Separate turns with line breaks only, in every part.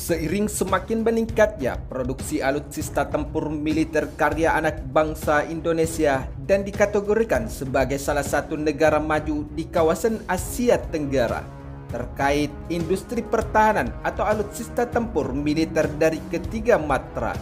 Seiring semakin meningkatnya produksi alutsista tempur militer karya anak bangsa Indonesia dan dikategorikan sebagai salah satu negara maju di kawasan Asia Tenggara terkait industri pertahanan atau alutsista tempur militer dari ketiga matra,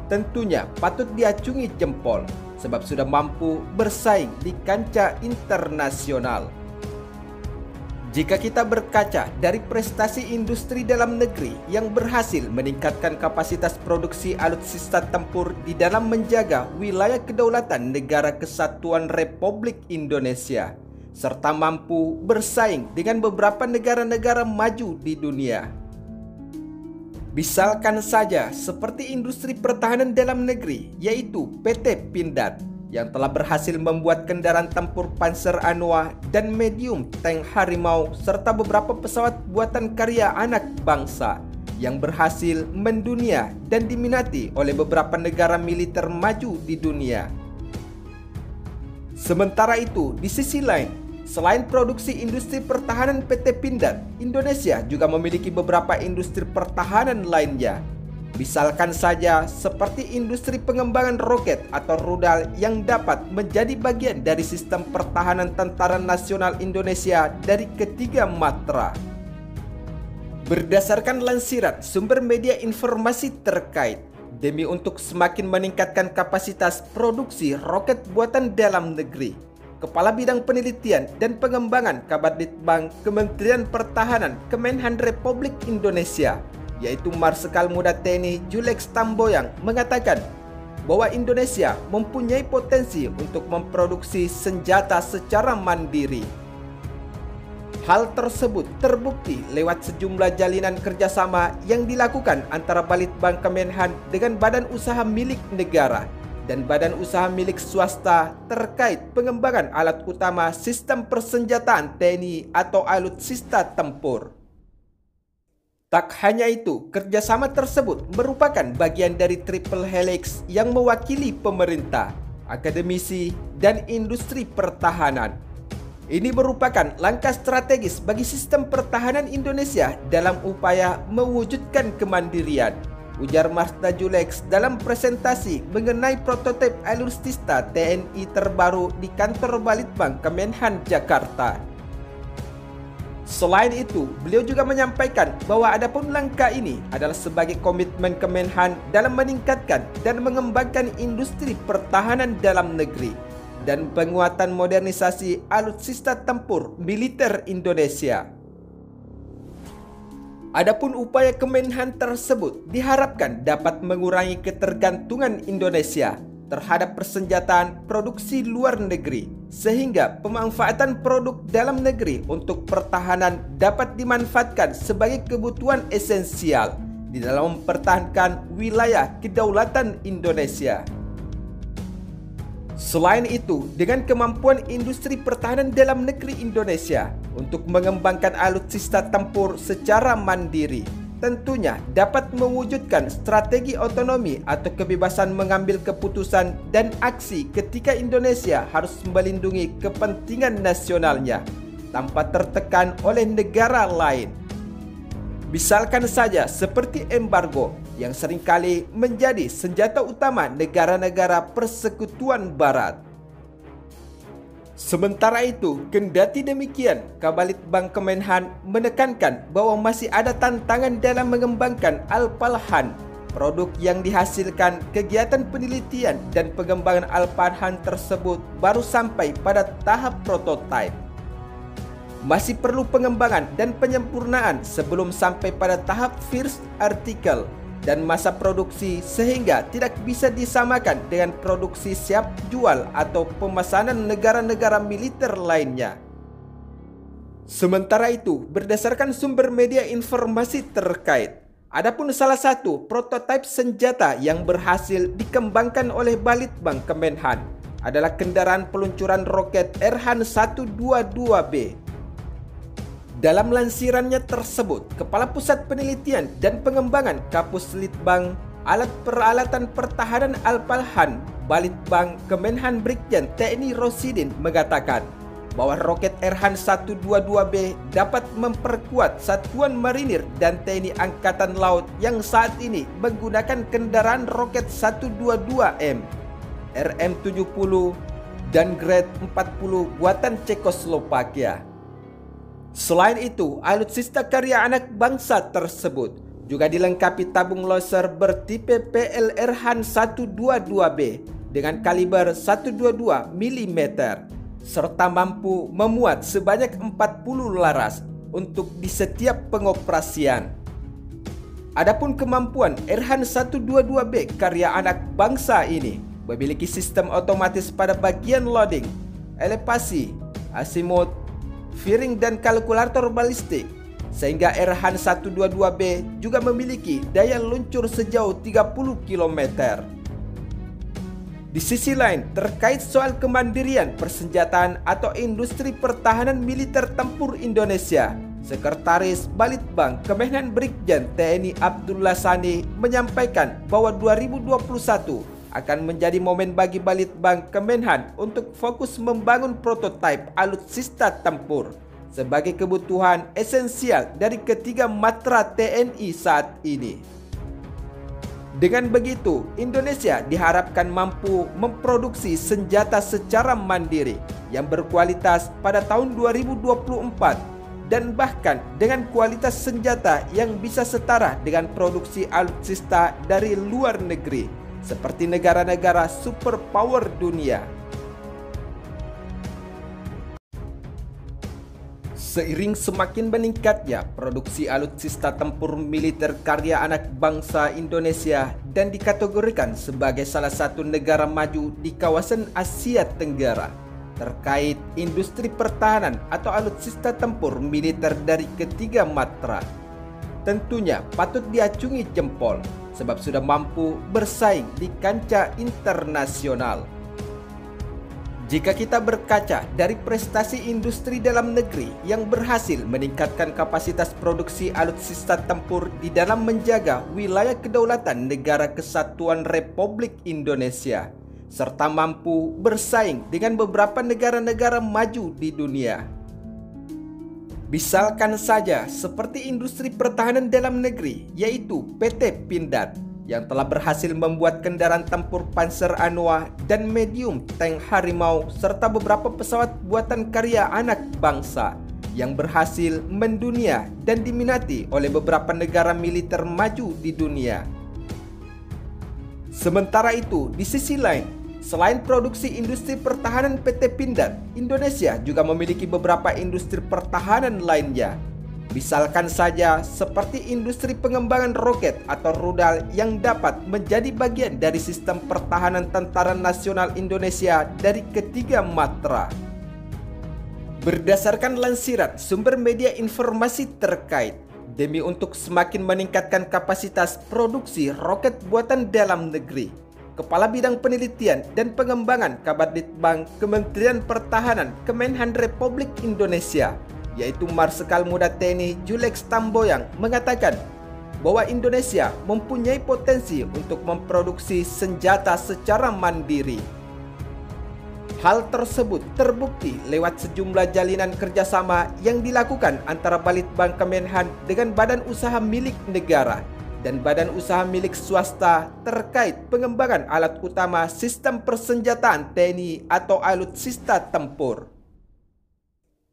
tentunya patut diacungi jempol sebab sudah mampu bersaing di kancah internasional. Jika kita berkaca dari prestasi industri dalam negeri yang berhasil meningkatkan kapasitas produksi alutsista tempur di dalam menjaga wilayah kedaulatan Negara Kesatuan Republik Indonesia, serta mampu bersaing dengan beberapa negara-negara maju di dunia. Misalkan saja seperti industri pertahanan dalam negeri, yaitu PT Pindad, yang telah berhasil membuat kendaraan tempur Panzer Anoa dan medium tank Harimau serta beberapa pesawat buatan karya anak bangsa yang berhasil mendunia dan diminati oleh beberapa negara militer maju di dunia. Sementara itu, di sisi lain, selain produksi industri pertahanan PT Pindad, Indonesia juga memiliki beberapa industri pertahanan lainnya. Misalkan saja seperti industri pengembangan roket atau rudal yang dapat menjadi bagian dari sistem pertahanan Tentara Nasional Indonesia dari ketiga matra. Berdasarkan lansiran sumber media informasi terkait, demi untuk semakin meningkatkan kapasitas produksi roket buatan dalam negeri, Kepala Bidang Penelitian dan Pengembangan Kabaditbang Kementerian Pertahanan Kemenhan Republik Indonesia, yaitu Marsikal Muda TNI Julex Tamboyang, mengatakan bahwa Indonesia mempunyai potensi untuk memproduksi senjata secara mandiri. Hal tersebut terbukti lewat sejumlah jalinan kerjasama yang dilakukan antara Balitbang Kemenhan dengan badan usaha milik negara dan badan usaha milik swasta terkait pengembangan alat utama sistem persenjataan TNI atau alutsista tempur. Tak hanya itu, kerjasama tersebut merupakan bagian dari Triple Helix yang mewakili pemerintah, akademisi, dan industri pertahanan. Ini merupakan langkah strategis bagi sistem pertahanan Indonesia dalam upaya mewujudkan kemandirian, ujar Marsda Julex dalam presentasi mengenai prototip alutsista TNI terbaru di kantor Balitbang Kemenhan Jakarta. Selain itu, beliau juga menyampaikan bahwa adapun langkah ini adalah sebagai komitmen Kemenhan dalam meningkatkan dan mengembangkan industri pertahanan dalam negeri dan penguatan modernisasi alutsista tempur militer Indonesia. Adapun upaya Kemenhan tersebut diharapkan dapat mengurangi ketergantungan Indonesia terhadap persenjataan produksi luar negeri, sehingga pemanfaatan produk dalam negeri untuk pertahanan dapat dimanfaatkan sebagai kebutuhan esensial di dalam mempertahankan wilayah kedaulatan Indonesia. Selain itu, dengan kemampuan industri pertahanan dalam negeri Indonesia untuk mengembangkan alutsista tempur secara mandiri, tentunya dapat mewujudkan strategi otonomi atau kebebasan mengambil keputusan dan aksi ketika Indonesia harus melindungi kepentingan nasionalnya tanpa tertekan oleh negara lain. Misalkan saja seperti embargo yang seringkali menjadi senjata utama negara-negara persekutuan Barat. Sementara itu, kendati demikian, Kabalitbang Kemenhan menekankan bahwa masih ada tantangan dalam mengembangkan Alpalhan, produk yang dihasilkan kegiatan penelitian dan pengembangan Alpalhan tersebut baru sampai pada tahap prototipe. Masih perlu pengembangan dan penyempurnaan sebelum sampai pada tahap first article dan masa produksi sehingga tidak bisa disamakan dengan produksi siap jual atau pemesanan negara-negara militer lainnya. Sementara itu, berdasarkan sumber media informasi terkait, adapun salah satu prototipe senjata yang berhasil dikembangkan oleh Balitbang Kemenhan adalah kendaraan peluncuran roket Erhan-122B. Dalam lansirannya tersebut, Kepala Pusat Penelitian dan Pengembangan Kapus Litbang Alat Peralatan Pertahanan Alpalhan Balitbang Kemenhan Brigjen TNI Rosidin mengatakan bahwa roket Erhan 122B dapat memperkuat satuan marinir dan TNI Angkatan Laut yang saat ini menggunakan kendaraan roket 122M, RM-70, dan Grad 40 buatan Cekoslovakia. Selain itu, alutsista karya anak bangsa tersebut juga dilengkapi tabung laser bertipe PL-Erhan 122B dengan kaliber 122 mm serta mampu memuat sebanyak 40 laras untuk di setiap pengoperasian. Adapun kemampuan Erhan 122B karya anak bangsa ini memiliki sistem otomatis pada bagian loading, elevasi, azimuth, firing dan kalkulator balistik, sehingga Erhan 122B juga memiliki daya luncur sejauh 30 km. Di sisi lain, terkait soal kemandirian persenjataan atau industri pertahanan militer tempur Indonesia, Sekretaris Balitbang Kemenhan Brigjen TNI Abdullah Sani menyampaikan bahwa 2021 akan menjadi momen bagi Balitbang Kemenhan untuk fokus membangun prototipe alutsista tempur sebagai kebutuhan esensial dari ketiga matra TNI saat ini. Dengan begitu, Indonesia diharapkan mampu memproduksi senjata secara mandiri yang berkualitas pada tahun 2024 dan bahkan dengan kualitas senjata yang bisa setara dengan produksi alutsista dari luar negeri seperti negara-negara superpower dunia. Seiring semakin meningkatnya produksi alutsista tempur militer karya anak bangsa Indonesia dan dikategorikan sebagai salah satu negara maju di kawasan Asia Tenggara terkait industri pertahanan atau alutsista tempur militer dari ketiga matra, tentunya patut diacungi jempol sebab sudah mampu bersaing di kancah internasional. Jika kita berkaca dari prestasi industri dalam negeri yang berhasil meningkatkan kapasitas produksi alutsista tempur di dalam menjaga wilayah kedaulatan Negara Kesatuan Republik Indonesia, serta mampu bersaing dengan beberapa negara-negara maju di dunia. Misalkan saja seperti industri pertahanan dalam negeri, yaitu PT Pindad, yang telah berhasil membuat kendaraan tempur Panzer Anoa dan medium tank Harimau serta beberapa pesawat buatan karya anak bangsa yang berhasil mendunia dan diminati oleh beberapa negara militer maju di dunia. Sementara itu, di sisi lain, selain produksi industri pertahanan PT Pindad, Indonesia juga memiliki beberapa industri pertahanan lainnya. Misalkan saja seperti industri pengembangan roket atau rudal yang dapat menjadi bagian dari sistem pertahanan Tentara Nasional Indonesia dari ketiga matra. Berdasarkan lansiran sumber media informasi terkait, demi untuk semakin meningkatkan kapasitas produksi roket buatan dalam negeri, Kepala Bidang Penelitian dan Pengembangan Kabaditbang Kementerian Pertahanan Kemenhan Republik Indonesia, yaitu Marsikal Muda TNI Julex Tamboyang, mengatakan bahwa Indonesia mempunyai potensi untuk memproduksi senjata secara mandiri. Hal tersebut terbukti lewat sejumlah jalinan kerjasama yang dilakukan antara Balitbang Kemenhan dengan badan usaha milik negara dan badan usaha milik swasta terkait pengembangan alat utama sistem persenjataan TNI atau alutsista tempur.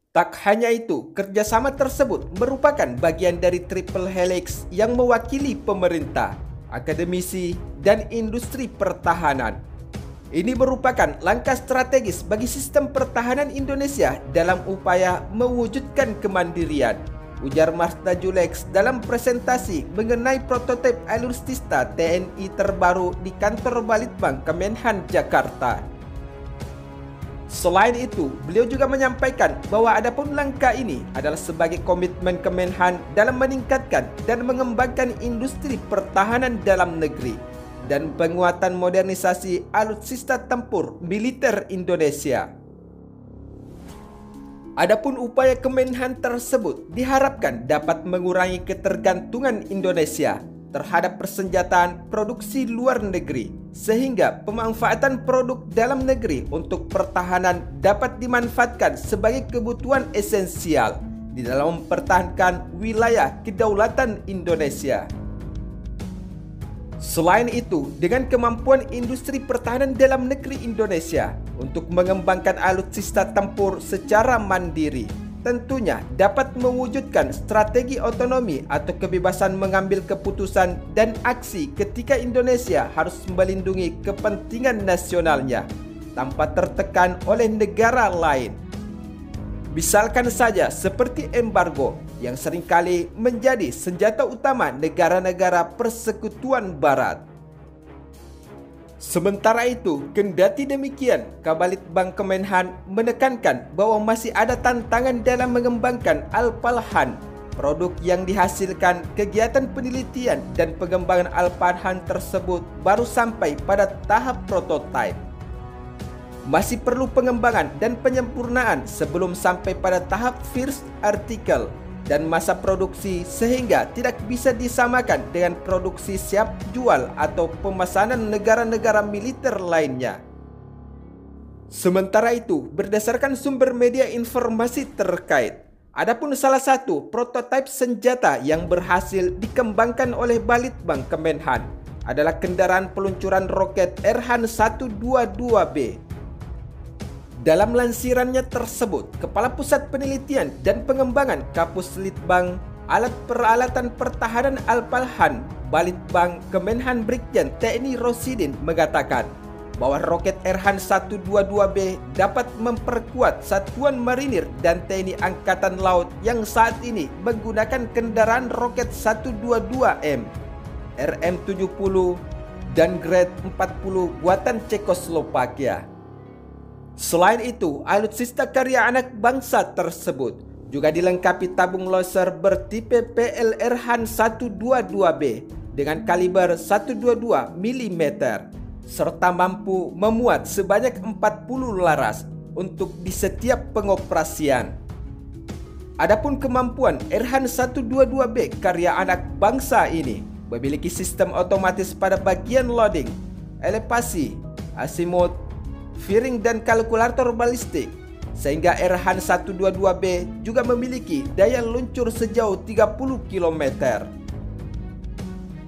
Tak hanya itu, kerjasama tersebut merupakan bagian dari Triple Helix yang mewakili pemerintah, akademisi, dan industri pertahanan. Ini merupakan langkah strategis bagi sistem pertahanan Indonesia dalam upaya mewujudkan kemandirian, ujar Marsda Julex dalam presentasi mengenai prototipe alutsista TNI terbaru di kantor Balitbang Kemenhan Jakarta. Selain itu, beliau juga menyampaikan bahwa adapun langkah ini adalah sebagai komitmen Kemenhan dalam meningkatkan dan mengembangkan industri pertahanan dalam negeri dan penguatan modernisasi alutsista tempur militer Indonesia. Adapun upaya Kemenhan tersebut diharapkan dapat mengurangi ketergantungan Indonesia terhadap persenjataan produksi luar negeri, sehingga pemanfaatan produk dalam negeri untuk pertahanan dapat dimanfaatkan sebagai kebutuhan esensial di dalam mempertahankan wilayah kedaulatan Indonesia. Selain itu, dengan kemampuan industri pertahanan dalam negeri Indonesia untuk mengembangkan alutsista tempur secara mandiri, tentunya dapat mewujudkan strategi otonomi atau kebebasan mengambil keputusan dan aksi ketika Indonesia harus melindungi kepentingan nasionalnya tanpa tertekan oleh negara lain. Misalkan saja seperti embargo yang seringkali menjadi senjata utama negara-negara persekutuan Barat. Sementara itu, kendati demikian, Kabalitbang Kemenhan menekankan bahwa masih ada tantangan dalam mengembangkan Alpalhan. Produk yang dihasilkan kegiatan penelitian dan pengembangan Alpalhan tersebut baru sampai pada tahap prototipe. Masih perlu pengembangan dan penyempurnaan sebelum sampai pada tahap first article dan masa produksi, sehingga tidak bisa disamakan dengan produksi siap jual atau pemesanan negara-negara militer lainnya. Sementara itu, berdasarkan sumber media informasi terkait, adapun salah satu prototipe senjata yang berhasil dikembangkan oleh Balitbang Kemenhan adalah kendaraan peluncuran roket Erhan-122B. Dalam lansirannya tersebut, Kepala Pusat Penelitian dan Pengembangan Kapus Litbang Alat Peralatan Pertahanan Alpalhan Balitbang Kemenhan Brigjen TNI Rosidin mengatakan bahwa roket Erhan-122B dapat memperkuat satuan marinir dan TNI Angkatan Laut yang saat ini menggunakan kendaraan roket 122M, RM-70, dan Grade 40 buatan Cekoslovakia. Selain itu, alutsista karya anak bangsa tersebut juga dilengkapi tabung loser bertipe PL Erhan-122B dengan kaliber 122 mm serta mampu memuat sebanyak 40 laras untuk di setiap pengoperasian. Adapun kemampuan Erhan-122B karya anak bangsa ini memiliki sistem otomatis pada bagian loading, elevasi, azimuth, firing dan kalkulator balistik, sehingga Erhan-122B juga memiliki daya luncur sejauh 30 km.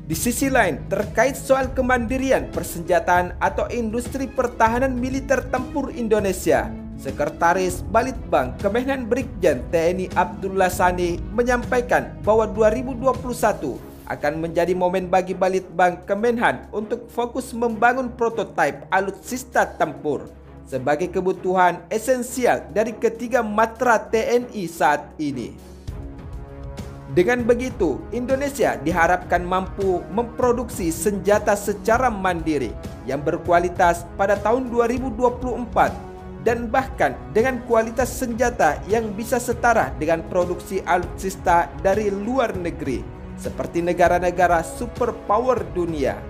Di sisi lain, terkait soal kemandirian persenjataan atau industri pertahanan militer tempur Indonesia, Sekretaris Balitbang Kemenhan Brigjen TNI Abdullah Sani menyampaikan bahwa 2021 akan menjadi momen bagi Balitbang Kemenhan untuk fokus membangun prototipe alutsista tempur sebagai kebutuhan esensial dari ketiga matra TNI saat ini. Dengan begitu, Indonesia diharapkan mampu memproduksi senjata secara mandiri yang berkualitas pada tahun 2024 dan bahkan dengan kualitas senjata yang bisa setara dengan produksi alutsista dari luar negeri seperti negara-negara superpower dunia.